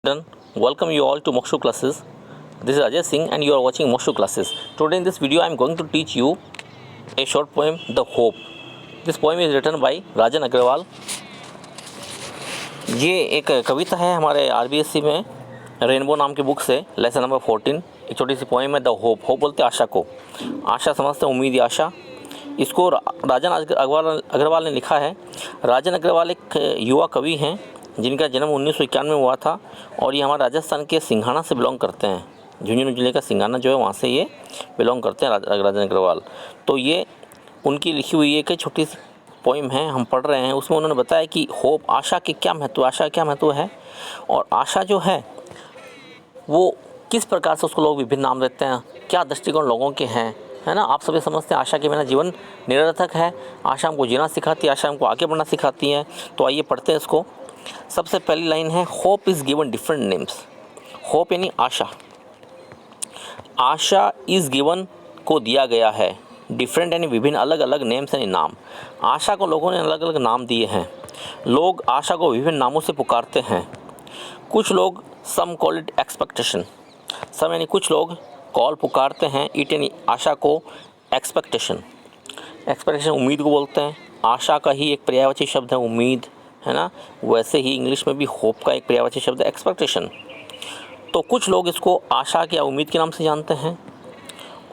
Children, welcome you all to Mokshu classes. This is Ajay Singh and you are watching Mokshu classes. Today in this video I am going to teach you a short poem, The Hope. This poem is written by राजन अग्रवाल. ये एक कविता है हमारे RBSC में rainbow नाम की book से, lesson number 14. एक छोटी सी पोएम है द होप. होप बोलते हैं आशा को. आशा समझते हैं उम्मीद या आशा. इसको राजन अग्रवाल ने लिखा है. राजन अग्रवाल एक युवा कवि हैं जिनका जन्म 1991 में हुआ था और ये हमारे राजस्थान के सिंघाना से बिलोंग करते हैं. झुंझुनू जिले का सिंघाना जो है वहाँ से ये बिलोंग करते हैं राजन अग्रवाल. तो ये उनकी लिखी हुई एक छोटी सी पोइम है, हम पढ़ रहे हैं. उसमें उन्होंने बताया कि होप, आशा की क्या महत्व, आशा क्या महत्व है और आशा जो है वो किस प्रकार से उसको लोग विभिन्न नाम देते हैं, क्या दृष्टिकोण लोगों के हैं, है ना. आप सभी समझते हैं आशा के बिना जीवन निरर्थक है. आशा हमको जीना सिखाती है, आशा हमको आगे बढ़ना सिखाती है. तो आइए पढ़ते हैं इसको. सबसे पहली लाइन है hope is given different names. Hope यानी आशा. आशा इज़ गिवन को दिया गया है, डिफरेंट यानी विभिन्न, अलग अलग नेम्स यानी नाम. आशा को लोगों ने अलग अलग नाम दिए हैं. लोग आशा को विभिन्न नामों से पुकारते हैं. कुछ लोग सम कॉल इट एक्सपेक्टेशन. सम यानी कुछ लोग, कॉल पुकारते हैं, इट यानी आशा को, एक्सपेक्टेशन. एक्सपेक्टेशन उम्मीद को बोलते हैं. आशा का ही एक पर्यायवाची शब्द है उम्मीद, है ना. वैसे ही इंग्लिश में भी होप का एक पर्यायवाची शब्द है एक्सपेक्टेशन. तो कुछ लोग इसको आशा या उम्मीद के नाम से जानते हैं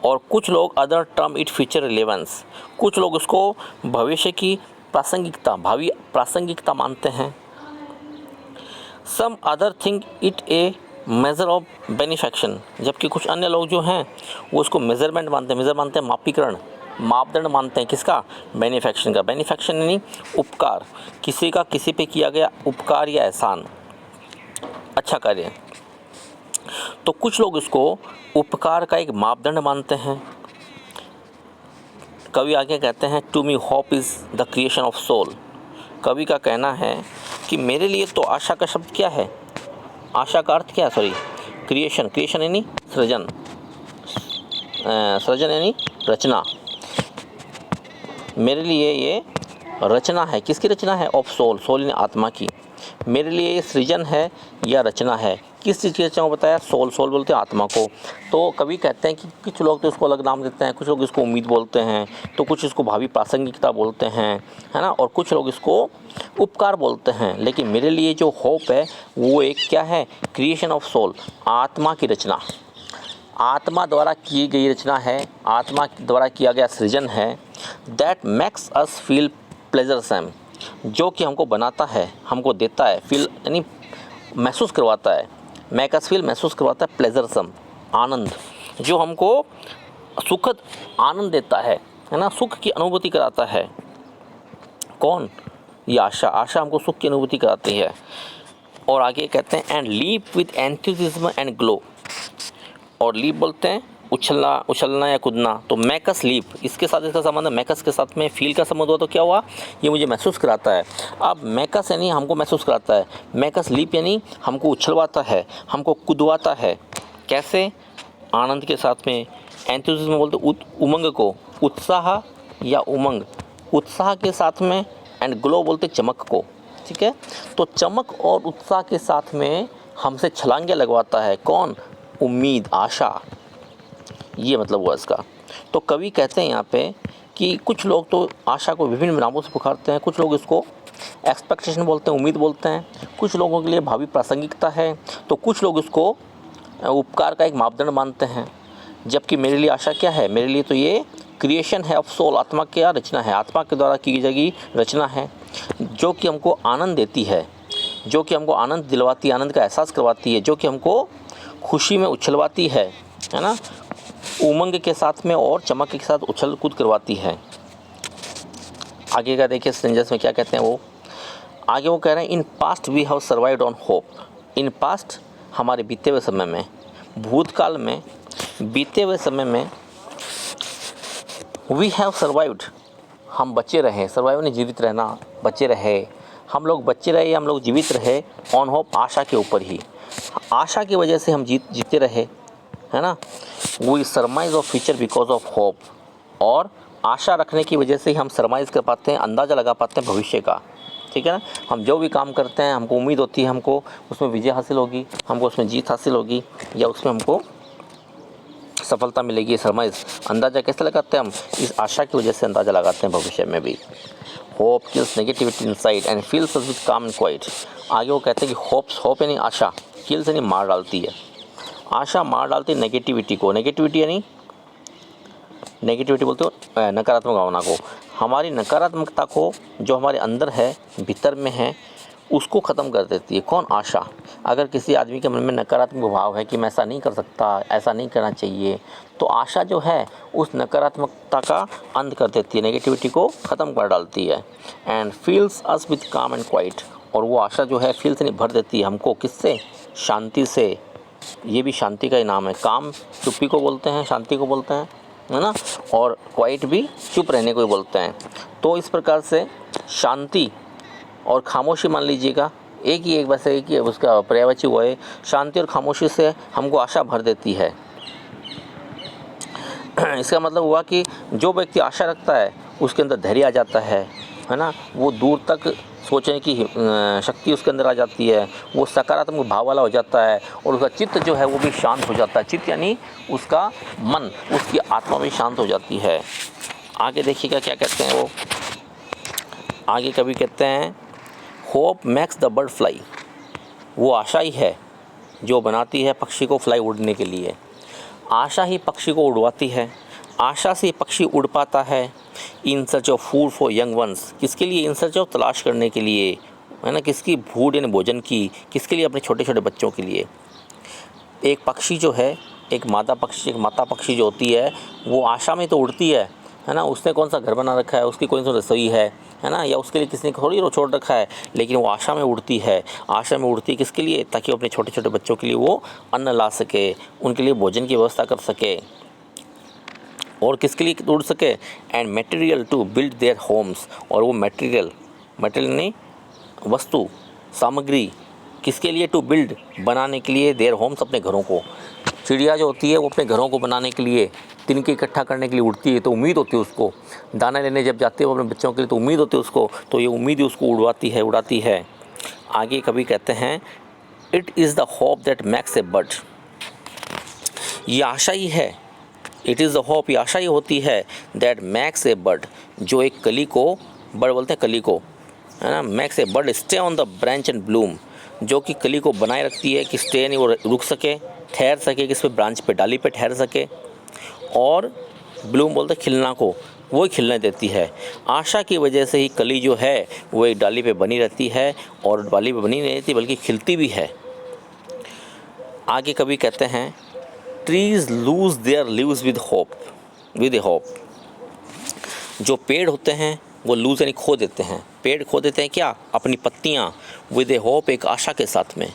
और कुछ लोग other term it future relevance. कुछ लोग उसको भविष्य की प्रासंगिकता, भावी प्रासंगिकता मानते हैं. Some other think it a measure of benefaction. जबकि कुछ अन्य लोग जो हैं वो उसको मेज़रमेंट मानते हैं. मेज़र मानते हैं मापीकरण, मापदंड मानते हैं. किसका? बेनिफेक्शन का. बेनिफेक्शन यानी उपकार, किसी का किसी पे किया गया उपकार या एहसान, अच्छा कार्य. तो कुछ लोग इसको उपकार का एक मापदंड मानते हैं. कवि आगे कहते हैं to me hope is the creation of soul. कवि का कहना है कि मेरे लिए तो आशा का शब्द क्या है, आशा का अर्थ क्या है, सॉरी, क्रिएशन. क्रिएशन यानी सृजन, सृजन यानी रचना. मेरे लिए ये रचना है. किसकी रचना है? Of soul. सोल यानी आत्मा की. मेरे लिए ये सृजन है या रचना है. किस चीज़ की रचना को बताया? सोल. सोल बोलते हैं आत्मा को. तो कभी कहते हैं कि कुछ लोग तो इसको अलग नाम देते हैं, कुछ लोग इसको उम्मीद बोलते हैं, तो कुछ इसको भावी प्रासंगिकता बोलते हैं, है ना, और कुछ लोग इसको उपकार बोलते हैं. लेकिन मेरे लिए जो होप है वो एक क्या है? क्रिएशन ऑफ सोल, आत्मा की रचना, आत्मा द्वारा की गई रचना है, आत्मा द्वारा किया गया सृजन है. That makes us feel pleasure Sam. जो कि हमको बनाता है, हमको देता है. फील यानी महसूस करवाता है. मेक अस फील महसूस करवाता है. प्लेजर सम आनंद, जो हमको सुखद आनंद देता है ना, सुख की अनुभूति कराता है. कौन? ये आशा. आशा हमको सुख की अनुभूति कराती है. और आगे कहते हैं and leap with enthusiasm and glow. और लीप बोलते हैं उछलना, उछलना या कूदना. तो मैकस लीप, इसके साथ इसका संबंध है. मैकस के साथ में फील का संबंध हुआ तो क्या हुआ? ये मुझे महसूस कराता है. अब मैकस यानी हमको महसूस कराता है. मैकस लीप यानी हमको उछलवाता है, हमको कूदवाता है. कैसे? आनंद के साथ में. एंथुसिज्म बोलते उमंग को, उत्साह या उमंग, उत्साह के साथ में. एंड ग्लो बोलते चमक को. ठीक है. तो चमक और उत्साह के साथ में हमसे छलांगे लगवाता है. कौन? उम्मीद, आशा. ये मतलब हुआ इसका. तो कवि कहते हैं यहाँ पे कि कुछ लोग तो आशा को विभिन्न नामों से पुकारते हैं. कुछ लोग इसको एक्सपेक्टेशन बोलते हैं, उम्मीद बोलते हैं. कुछ लोगों के लिए भावी प्रासंगिकता है. तो कुछ लोग इसको उपकार का एक मापदंड मानते हैं. जबकि मेरे लिए आशा क्या है? मेरे लिए तो ये क्रिएशन है ऑफ सोल, आत्मा क्या रचना है, आत्मा के द्वारा की गई रचना है, जो कि हमको आनंद देती है, जो कि हमको आनंद दिलवाती है, आनंद का एहसास करवाती है, जो कि हमको खुशी में उछलवाती है ना, उमंग के साथ में और चमक के साथ उछल कूद करवाती है. आगे का देखिए सेंटेंस में क्या कहते हैं वो. आगे वो कह रहे हैं in past we have survived on hope. In past हमारे बीते हुए समय में, भूतकाल में, बीते हुए समय में, वी हैव सर्वाइव्ड, हम बचे रहे. सर्वाइव ने जीवित रहना, बचे रहे. हम लोग बचे रहे, हम लोग जीवित रहे ऑन होप, आशा के ऊपर ही. आशा की वजह से हम जीते रहे, है ना. We surmise of future because of hope. और आशा रखने की वजह से ही हम सरमाइज कर पाते हैं, अंदाज़ा लगा पाते हैं भविष्य का. ठीक है ना। हम जो भी काम करते हैं हमको उम्मीद होती है हमको उसमें विजय हासिल होगी, हमको उसमें जीत हासिल होगी, या उसमें हमको सफलता मिलेगी। सरमाइज अंदाज़ा कैसे लगाते हैं हम, इस आशा की वजह से अंदाज़ा लगाते हैं भविष्य में भी। Hope kills negativity inside and feels us with काम एंड क्वाइट। आगे वो कहते हैं कि होप यानी आशा, किल्स यानी मार डालती है, आशा मार डालती है नेगेटिविटी को। नेगेटिविटी यानी नेगेटिविटी बोलते हो नकारात्मक भावना को, हमारी नकारात्मकता को जो हमारे अंदर है, भीतर में है, उसको ख़त्म कर देती है। कौन? आशा। अगर किसी आदमी के मन में नकारात्मक भाव है कि मैं ऐसा नहीं कर सकता, ऐसा नहीं करना चाहिए, तो आशा जो है उस नकारात्मकता का अंत कर देती है, नेगेटिविटी को ख़त्म कर डालती है। एंड फील्स अस विद काम एंड क्वाइट, और वो आशा जो है फील से नहीं भर देती है हमको, किससे? शांति से। ये भी शांति का ही नाम है। काम चुप्पी को बोलते हैं, शांति को बोलते हैं, है ना, और क्वाइट भी चुप रहने को ही बोलते हैं। तो इस प्रकार से शांति और खामोशी मान लीजिएगा, एक ही है उसका पर्यायवाची हुआ है। शांति और खामोशी से हमको आशा भर देती है। इसका मतलब हुआ कि जो व्यक्ति आशा रखता है उसके अंदर धैर्य आ जाता है ना, वो दूर तक सोचने की शक्ति उसके अंदर आ जाती है, वो सकारात्मक भाव वाला हो जाता है, और उसका चित्त जो है वो भी शांत हो जाता है। चित्त यानी उसका मन, उसकी आत्मा भी शांत हो जाती है। आगे देखिएगा क्या कहते हैं वो, आगे कभी कहते हैं hope makes the bird fly. वो आशा ही है जो बनाती है पक्षी को फ्लाई उड़ने के लिए। आशा ही पक्षी को उड़वाती है, आशा से पक्षी उड़ पाता है। In search of food for young ones, किसके लिए? इन सर्च ऑफ, तलाश करने के लिए, है ना, किसकी? फूड यानी भोजन की, किसके लिए? अपने छोटे छोटे बच्चों के लिए। एक पक्षी जो है, एक माता पक्षी जो होती है वो आशा में तो उड़ती है ना। उसने कौन सा घर बना रखा है, उसकी कौन सी रसोई है ना, या उसके लिए किसने थोड़ी छोड़ रखा है, लेकिन वो आशा में उड़ती है। आशा में उड़ती है किसके लिए? ताकि वो अपने छोटे छोटे बच्चों के लिए वो अन्न ला सके, उनके लिए भोजन की व्यवस्था कर सके। और किसके लिए उड़ सके? And material to build their homes, और वो मटेरियल नहीं, वस्तु, सामग्री, किसके लिए? टू बिल्ड, बनाने के लिए, देयर होम्स, अपने घरों को। चिड़िया जो होती है वो अपने घरों को बनाने के लिए, तिनके इकट्ठा करने के लिए उड़ती है, तो उम्मीद होती है उसको। दाना लेने जब जाती है वो अपने बच्चों के लिए, तो उम्मीद होती है उसको, तो ये उम्मीद ही उसको उड़ाती है। आगे कभी कहते हैं it is the hope that makes a bird. ये आशा ही है, इट इज़ द होप, ये आशा ही होती है, दैट मेक्स ए बर्ड, जो एक कली को, बर्ड बोलते हैं कली को, है ना, makes a bird stay on the branch and Bloom, जो कि कली को बनाए रखती है कि स्टे नहीं, वो रुक सके, ठहर सके, किस पे? ब्रांच पे, डाली पे ठहर सके। और ब्लूम बोलते हैं खिलना को, वो ही खिलने देती है। आशा की वजह से ही कली जो है वो एक डाली पे बनी रहती है, और डाली पे बनी नहीं रहती बल्कि खिलती भी है। आगे कभी कहते हैं trees lose their leaves with a hope. जो पेड़ होते हैं वो लूज यानी खो देते हैं, पेड़ खो देते हैं क्या? अपनी पत्तियाँ, विद ए होप, एक आशा के साथ में।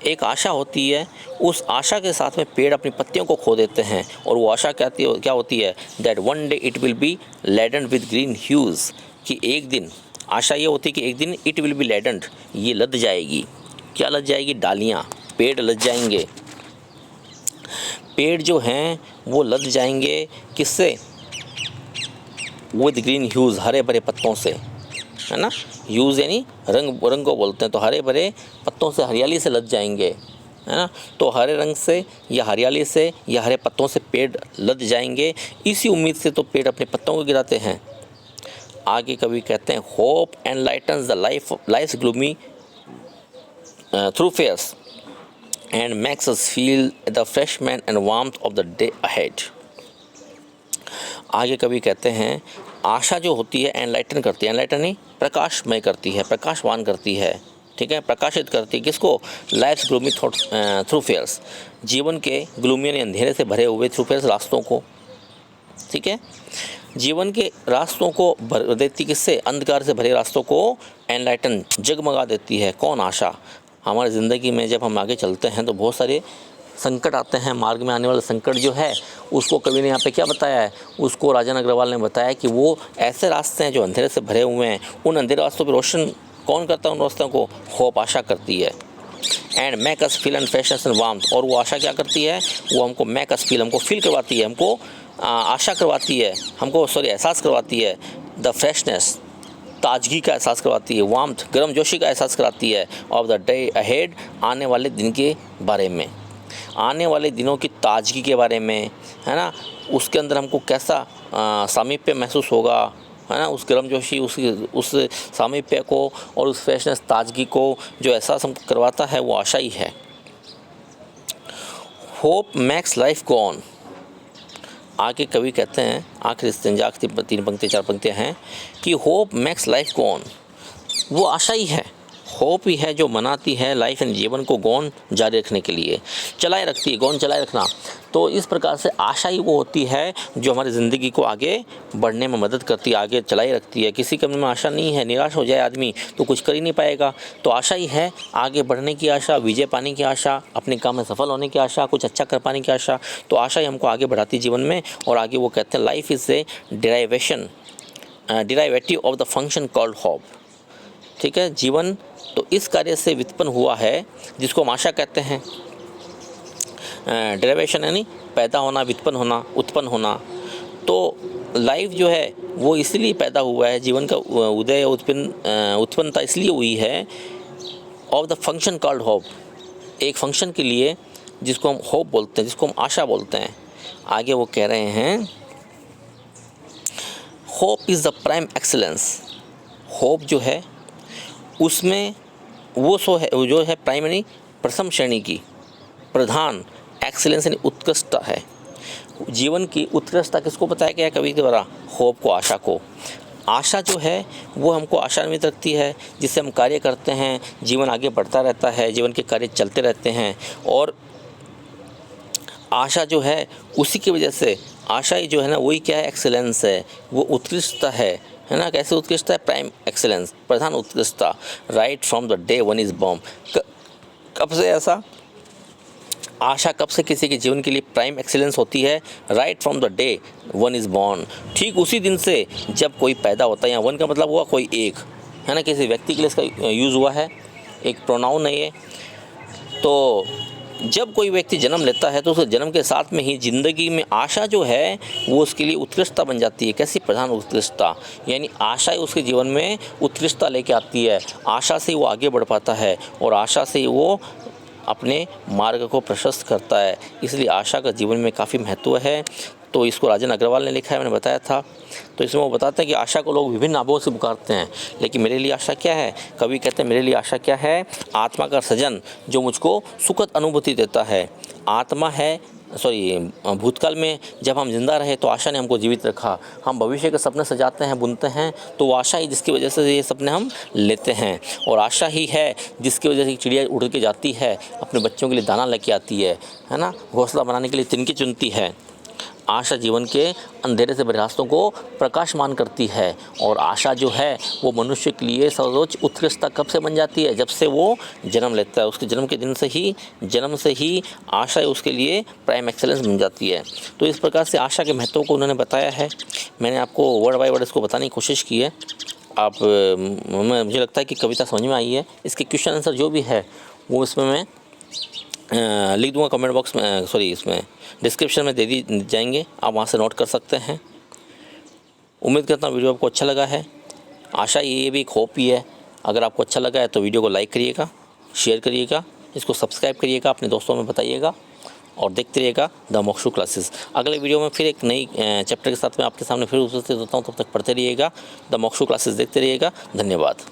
एक आशा होती है, उस आशा के साथ में पेड़ अपनी पत्तियों को खो देते हैं, और वो आशा क्या होती है? That one day it will be laden with green hues, कि एक दिन, आशा ये होती है कि एक दिन इट विल बी लेडन, ये लद जाएगी। क्या लद जाएगी? डालियाँ, पेड़ लद जाएंगे। पेड़ जो हैं वो लद जाएंगे किससे? विद ग्रीन ह्यूज, हरे भरे पत्तों से, है ना। ह्यूज यानी रंग को बोलते हैं, तो हरे भरे पत्तों से, हरियाली से लद जाएंगे, है ना। तो हरे रंग से या हरियाली से या हरे पत्तों से पेड़ लद जाएंगे। इसी उम्मीद से तो पेड़ अपने पत्तों को गिराते हैं। आगे कभी कहते हैं hope enlightens the life gloomy through fears and makes us feel the freshness and warmth of the day ahead। आगे कभी कहते हैं आशा जो होती है एनलाइटन करती है, एनलाइटन नहीं, प्रकाशमय करती है, प्रकाशवान करती है, ठीक है, प्रकाशित करती है किसको? लाइफ्स ग्लूमी थ्रू फेयर्स, जीवन के ग्लूमी यानी अंधेरे से भरे हुए, थ्रू फेयर्स, रास्तों को, ठीक है, जीवन के रास्तों को भर देती किससे? अंधकार से भरे रास्तों को एनलाइटन, जगमगा देती है। कौन? आशा। हमारी ज़िंदगी में जब हम आगे चलते हैं तो बहुत सारे संकट आते हैं, मार्ग में आने वाला संकट जो है उसको कवि ने यहाँ पे क्या बताया है? उसको राजन अग्रवाल ने बताया कि वो ऐसे रास्ते हैं जो अंधेरे से भरे हुए हैं, उन अंधेरे रास्तों पर रोशन कौन करता है? उन रास्तों को होप, आशा करती है। And make us feel and freshness and warmth, और वो आशा क्या करती है? वो हमको मेक अस फील, हमको फील करवाती है, हमको आशा करवाती है, हमको एहसास करवाती है द फ्रेशनेस, ताजगी का एहसास करवाती है, वार्मथ गर्मजोशी का एहसास कराती है ऑफ द डे अहेड, आने वाले दिन के बारे में, आने वाले दिनों की ताजगी के बारे में, है ना। उसके अंदर हमको कैसा सामीप्य महसूस होगा, है ना, उस गर्मजोशी उस सामीप्य को और उस फ्रेशनेस ताजगी को जो एहसास हमको करवाता है वो आशा ही है। Hope makes life go on. आगे कवि कहते हैं, आखिरी स्टेंजा की 3 पंक्ति 4 पंक्तियाँ हैं कि hope makes life go on, वो आशा ही है, होप ही है जो मनाती है लाइफ एंड जीवन को गौन जारी रखने के लिए, चलाए रखती है, गौन चलाए रखना। तो इस प्रकार से आशा ही वो होती है जो हमारी ज़िंदगी को आगे बढ़ने में मदद करती है, आगे चलाई रखती है। किसी काम में आशा नहीं है, निराश हो जाए आदमी तो कुछ कर ही नहीं पाएगा। तो आशा ही है आगे बढ़ने की आशा, विजय पाने की आशा, अपने काम में सफल होने की आशा, कुछ अच्छा कर पाने की आशा। तो आशा ही हमको आगे बढ़ाती है जीवन में। और आगे वो कहते हैं life is a derivative of the function called hope. ठीक है, जीवन तो इस कार्य से व्युत्पन्न हुआ है जिसको हम आशा कहते हैं। डेरिवेशन यानी पैदा होना, व्युत्पन्न होना, उत्पन्न होना। तो लाइफ जो है वो इसलिए पैदा हुआ है, जीवन का उदय उत्पन्नता इसलिए हुई है of the function called hope, एक फंक्शन के लिए जिसको हम होप बोलते हैं, जिसको हम आशा बोलते हैं। आगे वो कह रहे हैं hope is the prime excellence. Hope जो है उसमें वो जो है प्राइमरी प्रथम श्रेणी की, प्रधान एक्सीलेंस यानी उत्कृष्टता है। जीवन की उत्कृष्टता किसको बताया गया कवि के द्वारा? होप को, आशा को। आशा जो है वो हमको आशान्वित रखती है, जिससे हम कार्य करते हैं, जीवन आगे बढ़ता रहता है, जीवन के कार्य चलते रहते हैं। और आशा जो है उसी की वजह से, आशा ही जो है ना वही क्या है, एक्सीलेंस है, वो उत्कृष्टता है ना। कैसे उत्कृष्टता है? प्राइम एक्सीलेंस, प्रधान उत्कृष्टता। Right from the day one is born. कब से ऐसा? आशा कब से किसी के जीवन के लिए प्राइम एक्सीलेंस होती है? Right from the day one is born. ठीक उसी दिन से जब कोई पैदा होता है। यहाँ वन का मतलब हुआ कोई एक, है ना, किसी व्यक्ति के लिए इसका यूज़ हुआ है, एक प्रोनाउन है ये। तो जब कोई व्यक्ति जन्म लेता है तो उस जन्म के साथ में ही ज़िंदगी में आशा जो है वो उसके लिए उत्कृष्टता बन जाती है। कैसी? प्रधान उत्कृष्टता, यानी आशा ही उसके जीवन में उत्कृष्टता लेके आती है। आशा से ही वो आगे बढ़ पाता है और आशा से ही वो अपने मार्ग को प्रशस्त करता है। इसलिए आशा का जीवन में काफ़ी महत्व है। तो इसको राजन अग्रवाल ने लिखा है, मैंने बताया था। तो इसमें वो बताते हैं कि आशा को लोग विभिन्न नामों से पुकारते हैं, लेकिन मेरे लिए आशा क्या है? कवि कहते हैं मेरे लिए आशा क्या है? आत्मा का सृजन जो मुझको सुखद अनुभूति देता है। आत्मा है, भूतकाल में जब हम जिंदा रहे तो आशा ने हमको जीवित रखा। हम भविष्य के सपने सजाते हैं, बुनते हैं, तो वो आशा ही जिसकी वजह से ये सपने हम लेते हैं। और आशा ही है जिसकी वजह से चिड़िया उड़ के जाती है, अपने बच्चों के लिए दाना लेके आती है ना, घोंसला बनाने के लिए तिनके चुनती है। आशा जीवन के अंधेरे से भरे रास्तों को प्रकाशमान करती है। और आशा जो है वो मनुष्य के लिए सर्वोच्च उत्कृष्टता कब से बन जाती है? जब से वो जन्म लेता है। उसके जन्म के दिन से ही, जन्म से ही आशा उसके लिए प्राइम एक्सेलेंस बन जाती है। तो इस प्रकार से आशा के महत्व को उन्होंने बताया है। मैंने आपको वर्ड बाय वर्ड इसको बताने की कोशिश की है। मुझे लगता है कि कविता समझ में आई है। इसके क्वेश्चन आंसर जो भी है वो इसमें मैं लिख दूंगा कमेंट बॉक्स में, इसमें डिस्क्रिप्शन में दे दी जाएंगे, आप वहाँ से नोट कर सकते हैं। उम्मीद करता हूँ वीडियो आपको अच्छा लगा है। आशा ये भी एक होप ही है। अगर आपको अच्छा लगा है तो वीडियो को लाइक करिएगा, शेयर करिएगा, इसको सब्सक्राइब करिएगा, अपने दोस्तों में बताइएगा और देखते रहिएगा द मोक्षु क्लासेस। अगले वीडियो में फिर एक नई चैप्टर के साथ में आपके सामने फिर उपस्थित होता हूँ। तब तक पढ़ते रहिएगा, द मोक्षु क्लासेस देखते रहिएगा। धन्यवाद।